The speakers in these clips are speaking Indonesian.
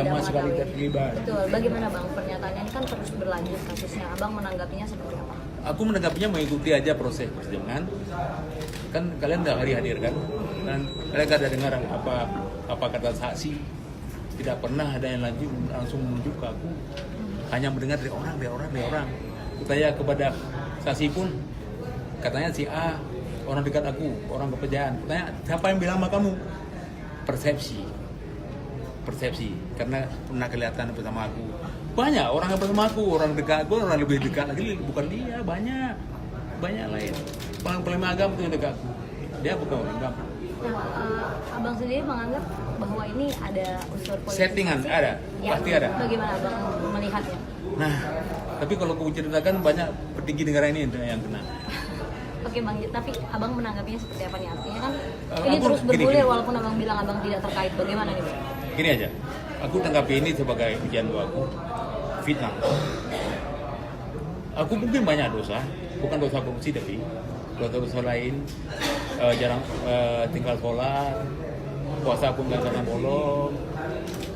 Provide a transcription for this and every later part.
sama sekali mengetahui. terlibat. Betul. Bagaimana Bang pernyataannya ini kan terus berlanjut kasusnya. Abang menanggapinya seperti apa? Aku menanggapinya mengikuti aja proses persidangan. Kan kalian nggak hadir kan? Dan kalian nggak ada dengar apa kata saksi. Tidak pernah ada yang langsung menunjuk ke aku. Hanya mendengar dari orang. Kutanya kepada saksi pun, katanya si A, orang dekat aku, orang kepercayaan. Kutanya, siapa yang bilang sama kamu? Persepsi, karena pernah kelihatan bersama aku. Banyak orang yang bersama aku, orang dekat aku, orang lebih dekat lagi, bukan dia, banyak lain. Paling agam itu yang dekat aku, dia bukan orang agam. Nah, Abang sendiri menganggap bahwa ini ada unsur politik. Settingan ada, Ya, pasti ada. Bagaimana Abang melihatnya? Nah, tapi kalau aku ceritakan banyak petinggi negara ini yang kena. Oke Bang, tapi Abang menanggapinya seperti apa nih? Artinya kan ini Aku terus gini. bergulir walaupun Abang bilang Abang tidak terkait. Bagaimana nih Bang? Gini aja, aku tanggapi ini sebagai ujian aku, fitnah. Aku mungkin banyak dosa, bukan dosa korupsi tapi dosa lain, jarang tinggal sholat, puasa aku nggak kadang bolong,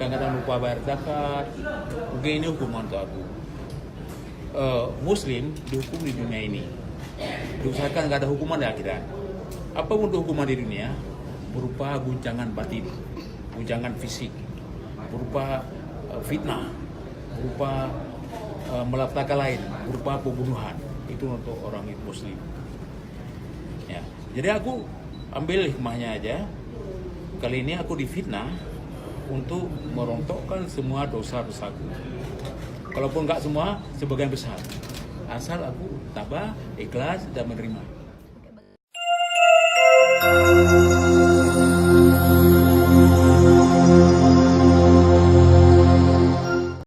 kadang lupa bayar zakat. Mungkin ini hukuman untuk aku. Muslim dihukum di dunia ini, diusahakan nggak ada hukuman di akhirat. Apa untuk hukuman di dunia? Berupa guncangan batin, guncangan fisik, berupa fitnah, berupa malapetaka lain, berupa pembunuhan. Itu untuk orang Muslim. Ya, jadi aku ambil hikmahnya aja. Kali ini aku difitnah untuk merontokkan semua dosa-dosaku. Kalaupun nggak semua, sebagian besar. Asal aku tabah, ikhlas dan menerima.